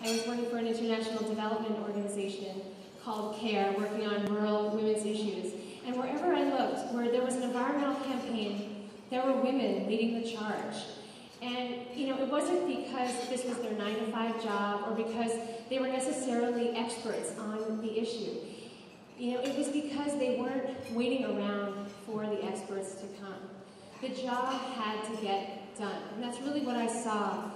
I was working for an international development organization called CARE, working on rural women's issues. And wherever I looked, where there was an environmental campaign, there were women leading the charge. And, it wasn't because this was their 9-to-5 job or because they were necessarily experts on the issue. It was because they weren't waiting around for the experts to come. The job had to get done, and that's really what I saw.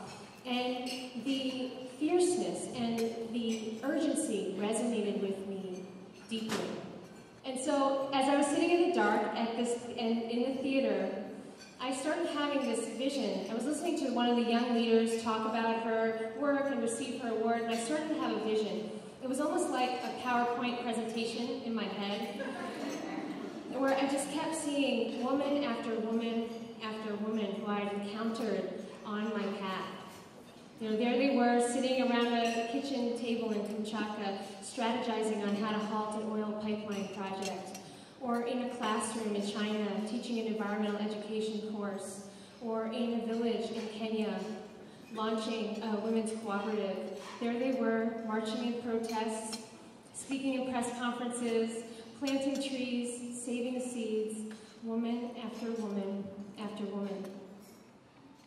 And the fierceness and the urgency resonated with me deeply. And so, as I was sitting in the dark in the theater, I started having this vision. I was listening to one of the young leaders talk about her work and receive her award, and I started to have a vision. It was almost like a PowerPoint presentation in my head, where I just kept seeing woman after woman after woman who I had encountered on my path. There they were, sitting around a kitchen table in Kamchatka, strategizing on how to halt an oil pipeline project, or in a classroom in China, teaching an environmental education course, or in a village in Kenya, launching a women's cooperative. There they were, marching in protests, speaking in press conferences, planting trees, saving seeds, woman after woman after woman.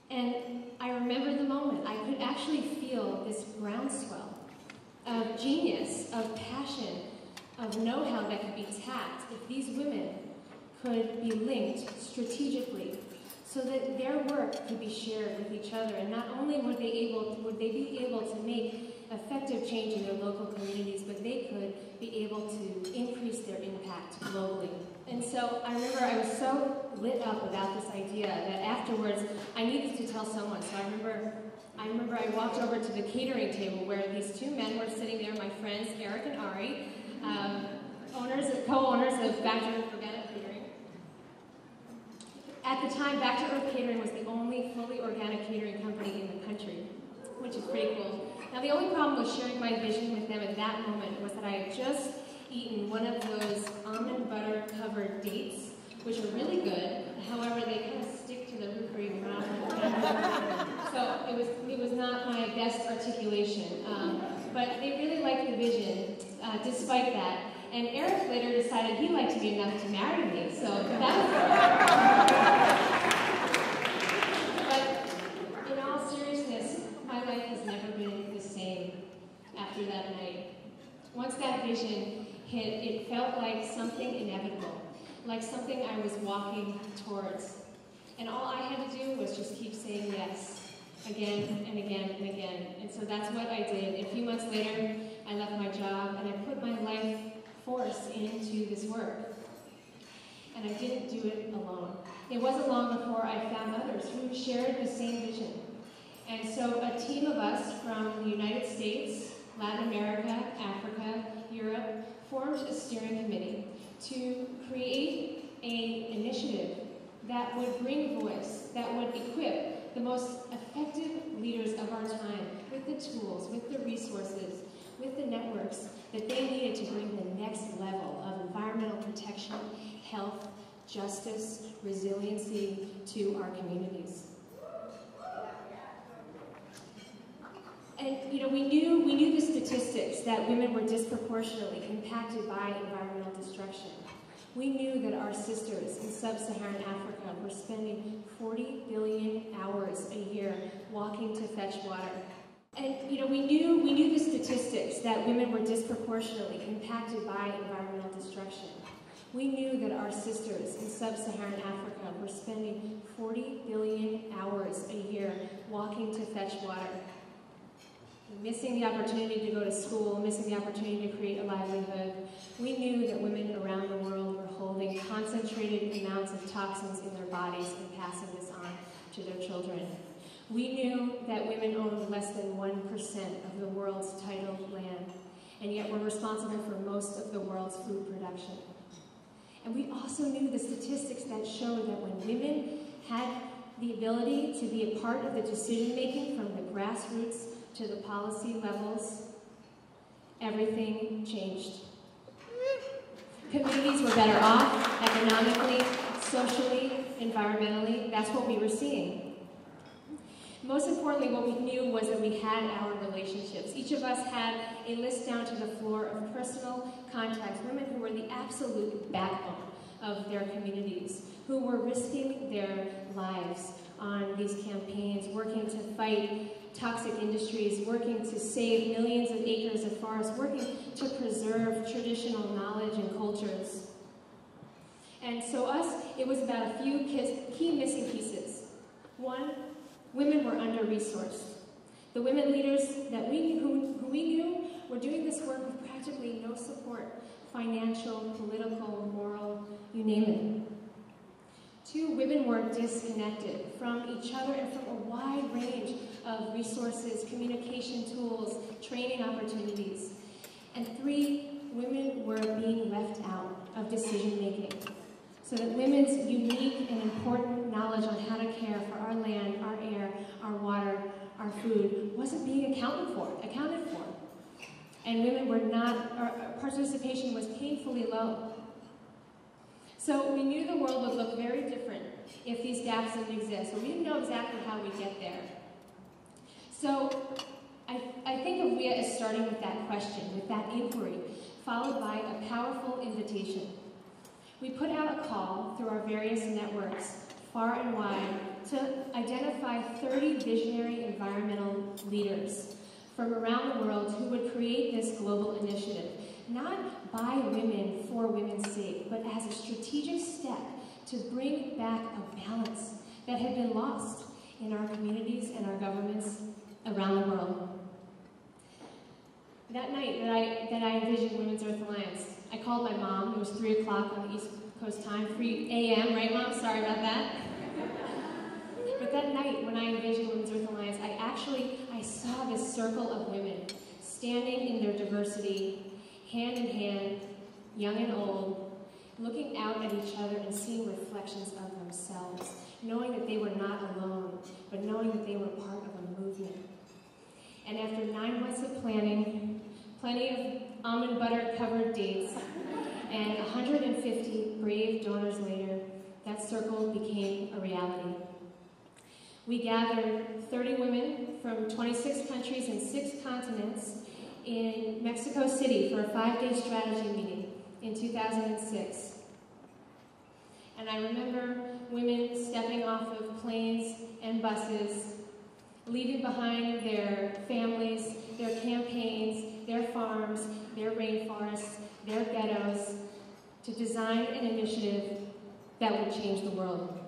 And I remember the moment. I could actually feel this groundswell of genius, of passion, of know-how that could be tapped if these women could be linked strategically so that their work could be shared with each other. And not only would they be able to make effective change in their local communities, but they could be able to increase their impact globally. And so I remember I was so lit up about this idea that afterwards I needed to tell someone. So I remember I walked over to the catering table where these two men were sitting there, my friends Eric and Ari, co-owners of Back to Earth Organic Catering. At the time, Back to Earth Catering was the only fully organic catering company in the country, which is pretty cool. Now, the only problem with sharing my vision with them at that moment was that I had just eaten one of those almond butter covered dates, which are really good. However, they kind of stick to the roof of your mouth. So it was not my best articulation. But they really liked the vision, despite that. And Eric later decided he liked me enough to marry me, so that was But in all seriousness, my life has never been the same after that night. Once that vision hit, it felt like something inevitable, like something I was walking towards. And all I had to do was just keep saying yes, again and again and again. And so that's what I did. A few months later, I left my job and I put my life force into this work. And I didn't do it alone. It wasn't long before I found others who shared the same vision. And so a team of us from the United States, Latin America, Africa, Europe, formed a steering committee to create an initiative that would bring voice, that would equip the most effective leaders of our time with the tools, with the resources, with the networks that they needed to bring the next level of environmental protection, health, justice, resiliency to our communities. And we knew the statistics that women were disproportionately impacted by environmental destruction. We knew that our sisters in sub-Saharan Africa were spending 40 billion hours a year walking to fetch water. And we knew the statistics that women were disproportionately impacted by environmental destruction. We knew that our sisters in sub-Saharan Africa were spending 40 billion hours a year walking to fetch water. Missing the opportunity to go to school, missing the opportunity to create a livelihood. We knew that women around the world were holding concentrated amounts of toxins in their bodies and passing this on to their children. We knew that women owned less than 1% of the world's tidal land, and yet were responsible for most of the world's food production. And we also knew the statistics that showed that when women had the ability to be a part of the decision-making from the grassroots to the policy levels, everything changed. Communities were better off economically, socially, environmentally. That's what we were seeing. Most importantly, what we knew was that we had our relationships. Each of us had a list down to the floor of personal contacts, women who were the absolute backbone of their communities, who were risking their lives on these campaigns, working to fight toxic industries, working to save millions of acres of forest, working to preserve traditional knowledge and cultures. And so it was about a few key missing pieces. One, women were under-resourced. The women leaders who we knew were doing this work with practically no support, financial, political, moral, you name it. Two, women were disconnected from each other and from a wide range of resources, communication tools, training opportunities. And three, women were being left out of decision-making, so that women's unique and important knowledge on how to care for our land, our air, our water, our food wasn't being accounted for. And women were not, our participation was painfully low. So we knew the world would look very different if these gaps didn't exist, but we didn't know exactly how we'd get there. So I think of WIA as starting with that question, with that inquiry, followed by a powerful invitation. We put out a call through our various networks, far and wide, to identify 30 visionary environmental leaders from around the world who would create this global initiative, not by women for women's sake, but as a strategic step to bring back a balance that had been lost in our communities and our governments around the world. That night that I envisioned Women's Earth Alliance, I called my mom. It was 3 o'clock on the East Coast time, 3 a.m., right, Mom? Sorry about that. But that night, when I envisioned Women's Earth Alliance, I saw this circle of women standing in their diversity, hand in hand, young and old, looking out at each other and seeing reflections of themselves, knowing that they were not alone, but knowing that they were part of a movement. And after 9 months of planning, plenty of almond butter covered dates, and 150 brave donors later, that circle became a reality. We gathered 30 women from 26 countries and 6 continents in Mexico City for a 5-day strategy meeting in 2006. And I remember women stepping off of planes and buses, leaving behind their families, their campaigns, their farms, their rainforests, their ghettos, to design an initiative that would change the world.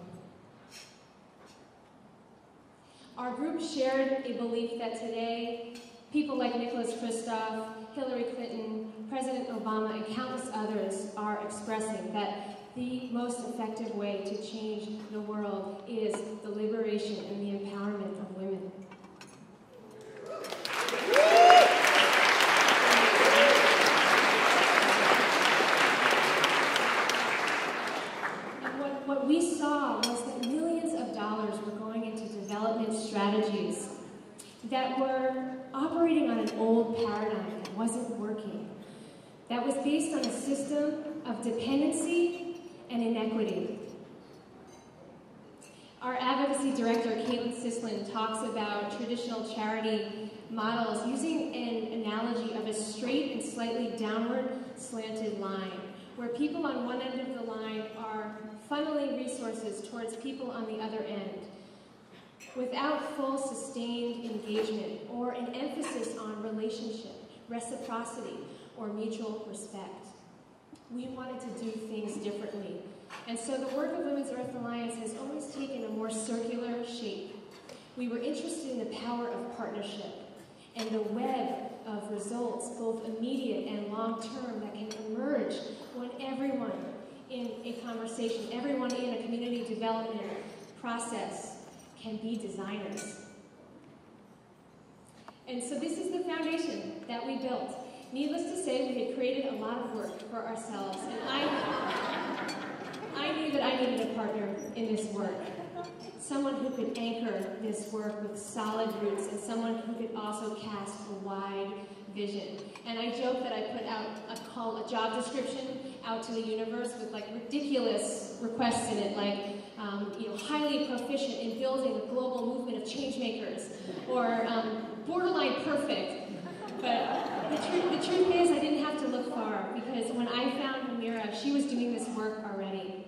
Our group shared a belief that today, people like Nicholas Kristof, Hillary Clinton, President Obama, and countless others are expressing that the most effective way to change the world is the liberation and the empowerment of women. And what we saw was that millions of dollars were going into development strategies that were operating on an old paradigm that wasn't working, that was based on a system of dependency and inequity. Our advocacy director, Caitlin Sislin, talks about traditional charity models using an analogy of a straight and slightly downward slanted line, where people on one end of the line are funneling resources towards people on the other end, without full sustained engagement or an emphasis on relationship, reciprocity, or mutual respect. We wanted to do things differently. And so the work of Women's Earth Alliance has always taken a more circular shape. We were interested in the power of partnership and the web of results, both immediate and long-term, that can emerge when everyone in a conversation, everyone in a community development process can be designers. And so this is the foundation that we built. Needless to say, we had created a lot of work for ourselves, and I knew that I needed a partner in this work. Someone who could anchor this work with solid roots, and someone who could also cast a wide vision. And I joke that I put out a job description out to the universe with like ridiculous requests in it, like highly proficient in building a global movement of change makers, or borderline perfect. But the truth is, I didn't have to look far, because when I found Amira, she was doing this work already.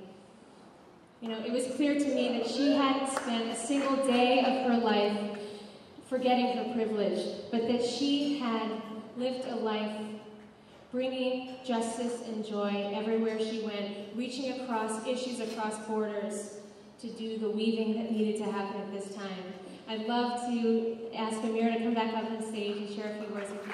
It was clear to me that she hadn't spent a single day of her life forgetting her privilege, but that she had lived a life bringing justice and joy everywhere she went, reaching across issues, across borders, to do the weaving that needed to happen at this time. I'd love to ask Amira to come back up on stage and share a few words with you.